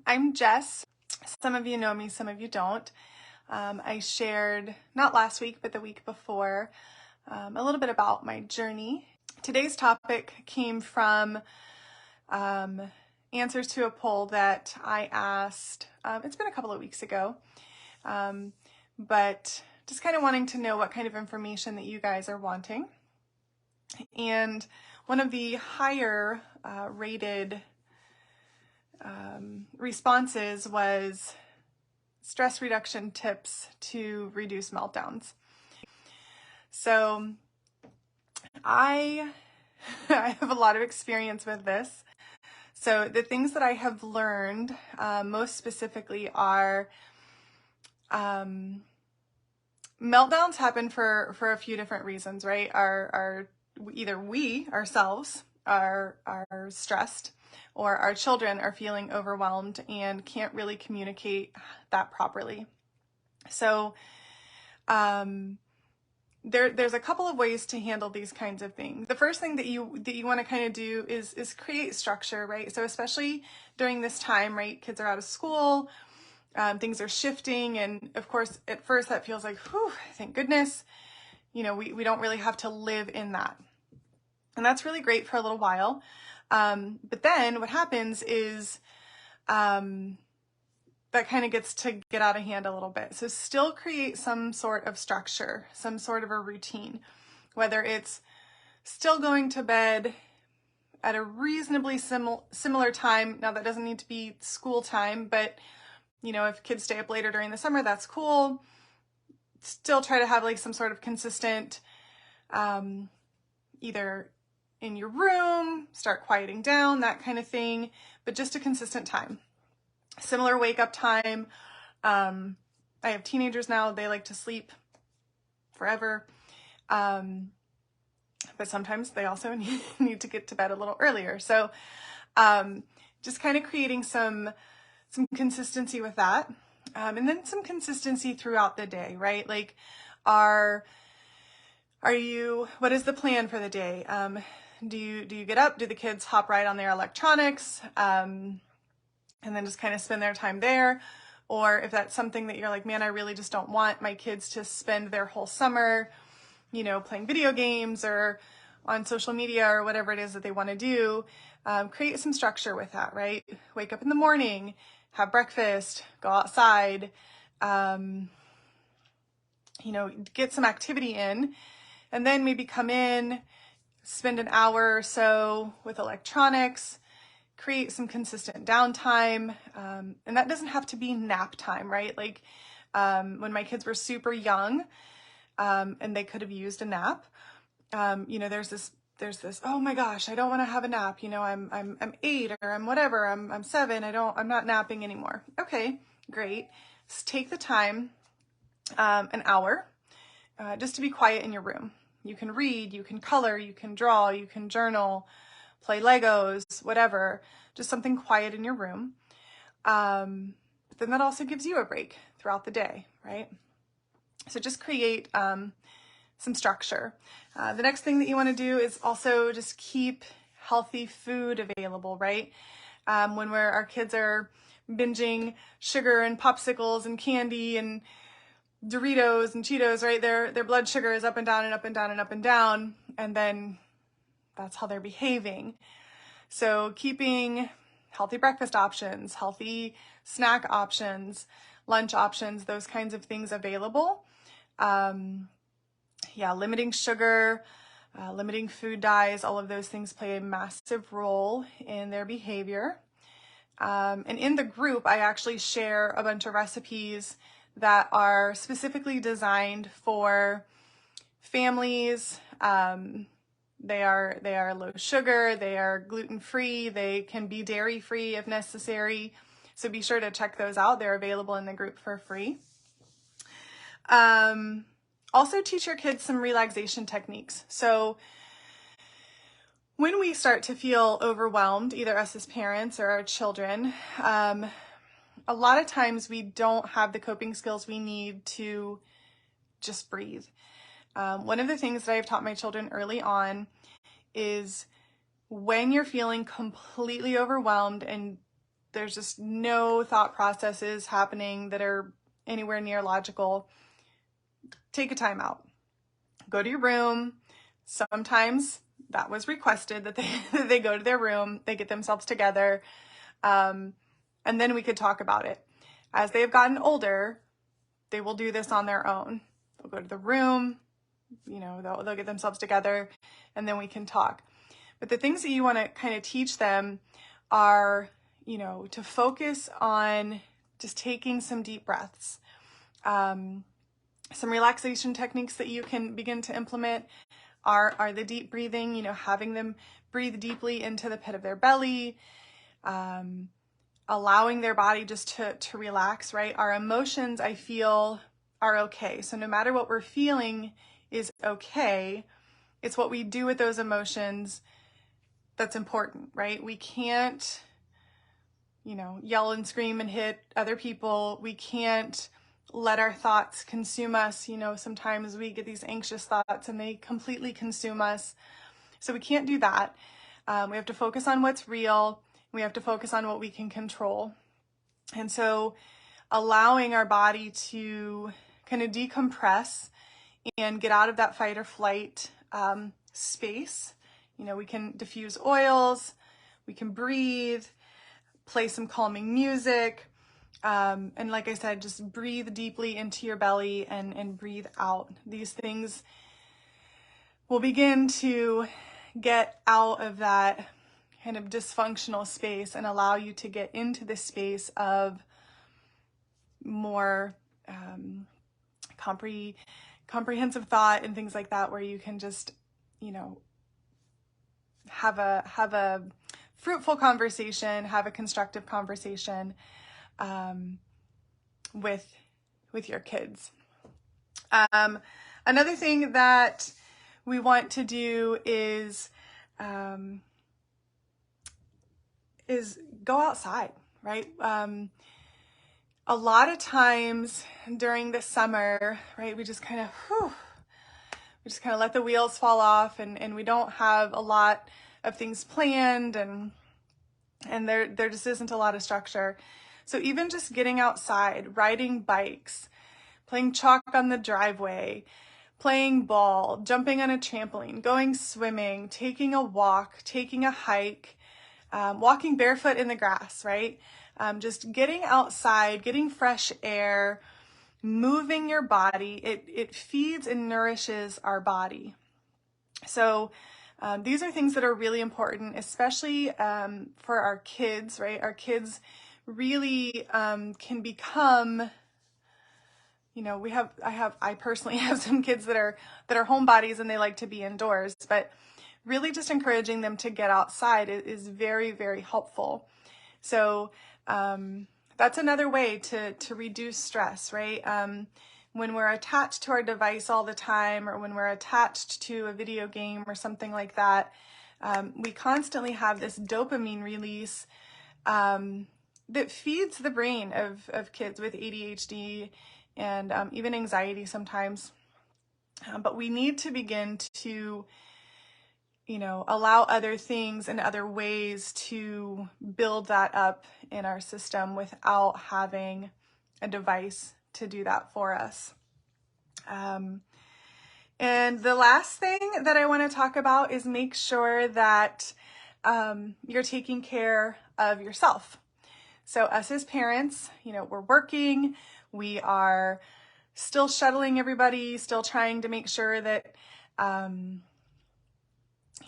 I'm Jess. Some of you know me, some of you don't. I shared, not last week, but the week before, a little bit about my journey. Today's topic came from answers to a poll that I asked, it's been a couple of weeks ago, but just kind of wanting to know what kind of information that you guys are wanting. And one of the higher rated responses was stress reduction tips to reduce meltdowns. So I have a lot of experience with this. So the things that I have learned most specifically are meltdowns happen for a few different reasons, right? Either we ourselves are stressed, or our children are feeling overwhelmed and can't really communicate that properly. So there's a couple of ways to handle these kinds of things. The first thing that you want to kind of do is create structure, right? So especially during this time, right? Kids are out of school, things are shifting, and of course at first that feels like, whew, thank goodness, we don't really have to live in that. And that's really great for a little while. But then what happens is that kind of gets to get out of hand a little bit. So still create some sort of structure, some sort of a routine, whether it's still going to bed at a reasonably similar time. Now that doesn't need to be school time, but if kids stay up later during the summer, that's cool. Still try to have like some sort of consistent, either in your room, start quieting down, that kind of thing, but just a consistent time. Similar wake up time. I have teenagers now, they like to sleep forever. But sometimes they also need to get to bed a little earlier. So just kind of creating some consistency with that. And then some consistency throughout the day, right? Like what is the plan for the day? Do you get up? Do the kids hop right on their electronics? And then just kind of spend their time there? Or if that's something that you're like, man, I really just don't want my kids to spend their whole summer, playing video games or on social media or whatever it is that they want to do, create some structure with that, right? Wake up in the morning, have breakfast, go outside, get some activity in, and then maybe come in, spend an hour or so with electronics, create some consistent downtime. And that doesn't have to be nap time, right? Like when my kids were super young and they could have used a nap, there's this, oh my gosh, I don't want to have a nap. I'm 8 or I'm whatever, I'm 7. I'm not napping anymore. Okay, great. Just take the time, an hour, just to be quiet in your room. You can read, you can color, you can draw, you can journal, play Legos, whatever, just something quiet in your room. But then that also gives you a break throughout the day, right? So just create some structure. The next thing that you want to do is also just keep healthy food available, right? When our kids are binging sugar and popsicles and candy and Doritos and Cheetos, right? Their blood sugar is up and down and up and down and up and down, and then that's how they're behaving. So keeping healthy breakfast options, healthy snack options, lunch options, those kinds of things available. Limiting sugar, limiting food dyes, all of those things play a massive role in their behavior. And in the group, I actually share a bunch of recipes that are specifically designed for families. They are low sugar, they are gluten-free, they can be dairy-free if necessary. So be sure to check those out. They're available in the group for free. Also teach your kids some relaxation techniques. So when we start to feel overwhelmed, either us as parents or our children, a lot of times we don't have the coping skills we need to just breathe. One of the things that I've taught my children early on is when you're feeling completely overwhelmed and there's just no thought processes happening that are anywhere near logical, take a time out. Go to your room. Sometimes that was requested that they go to their room, they get themselves together, and then we could talk about it. As they have gotten older, they will do this on their own. They'll go to the room, they'll get themselves together, and then we can talk. But the things that you want to kind of teach them are, to focus on just taking some deep breaths. Some relaxation techniques that you can begin to implement are the deep breathing, having them breathe deeply into the pit of their belly, allowing their body just to relax, right? Our emotions, I feel, are okay. So no matter what we're feeling is okay. It's what we do with those emotions that's important, right? We can't, yell and scream and hit other people. We can't let our thoughts consume us. Sometimes we get these anxious thoughts and they completely consume us. So we can't do that. We have to focus on what's real. We have to focus on what we can control. And so allowing our body to kind of decompress and get out of that fight or flight space. We can diffuse oils, we can breathe, play some calming music. And like I said, just breathe deeply into your belly and breathe out. These things will begin to get out of that kind of dysfunctional space and allow you to get into the space of more comprehensive thought and things like that, where you can just, have a fruitful conversation, have a constructive conversation with your kids. Another thing that we want to do is go outside, right? A lot of times during the summer, right, we just kind of let the wheels fall off, and we don't have a lot of things planned, and there just isn't a lot of structure. So even just getting outside, riding bikes, playing chalk on the driveway, playing ball, jumping on a trampoline, going swimming, taking a walk, taking a hike, walking barefoot in the grass, right? Just getting outside, getting fresh air, moving your body, it feeds and nourishes our body. So these are things that are really important, especially for our kids, right? Our kids really can become, I personally have some kids that are homebodies and they like to be indoors, but really just encouraging them to get outside is very, very helpful. So that's another way to reduce stress, right? When we're attached to our device all the time, or when we're attached to a video game or something like that, we constantly have this dopamine release that feeds the brain of kids with ADHD and even anxiety sometimes. But we need to begin to, allow other things and other ways to build that up in our system without having a device to do that for us. And the last thing that I want to talk about is make sure that you're taking care of yourself. So us as parents, we're working, we are still shuttling everybody, still trying to make sure that,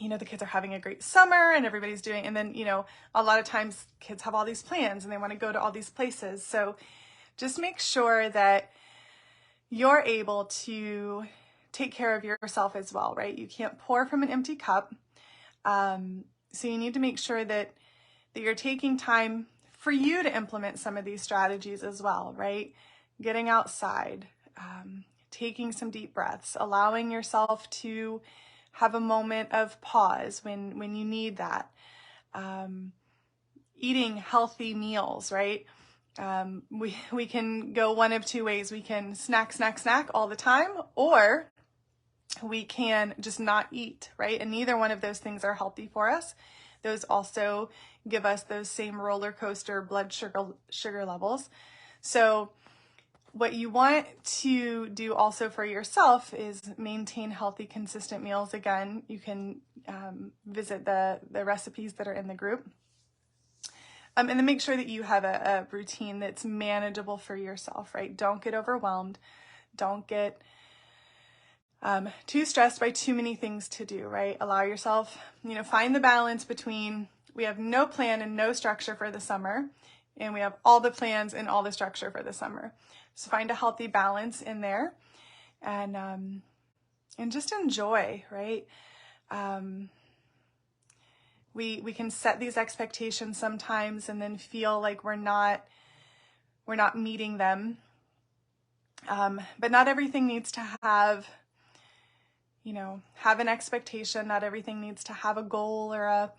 the kids are having a great summer and everybody's doing, and then, a lot of times kids have all these plans and they want to go to all these places. So just make sure that you're able to take care of yourself as well, right? You can't pour from an empty cup. So you need to make sure that you're taking time for you to implement some of these strategies as well, right? Getting outside, taking some deep breaths, allowing yourself to have a moment of pause when you need that. Eating healthy meals, right? We can go one of two ways. We can snack all the time, or we can just not eat, right? And neither one of those things are healthy for us. Those also give us those same roller coaster blood sugar levels. So what you want to do also for yourself is maintain healthy, consistent meals. Again, you can visit the recipes that are in the group. And then make sure that you have a routine that's manageable for yourself, right? Don't get overwhelmed. Don't get too stressed by too many things to do, right? Allow yourself, find the balance between we have no plan and no structure for the summer, and we have all the plans and all the structure for the summer. So find a healthy balance in there, and just enjoy, right? We can set these expectations sometimes and then feel like we're not meeting them. But not everything needs to have an expectation. Not everything needs to have a goal or a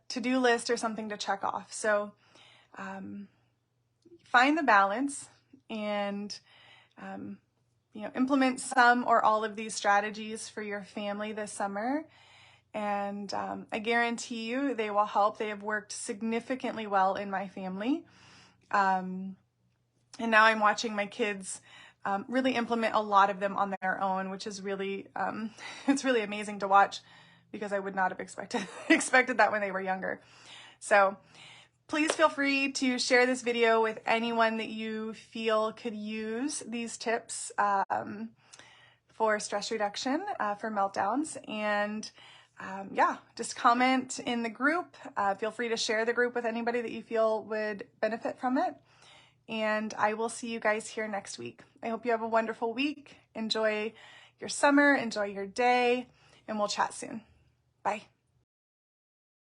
to-do list or something to check off. So find the balance and implement some or all of these strategies for your family this summer. And I guarantee you they will help. They have worked significantly well in my family. And now I'm watching my kids really implement a lot of them on their own, which is really, it's really amazing to watch, because I would not have expected that when they were younger. So please feel free to share this video with anyone that you feel could use these tips for stress reduction for meltdowns. And just comment in the group. Feel free to share the group with anybody that you feel would benefit from it. And I will see you guys here next week. I hope you have a wonderful week. Enjoy your summer, enjoy your day, and we'll chat soon. Bye.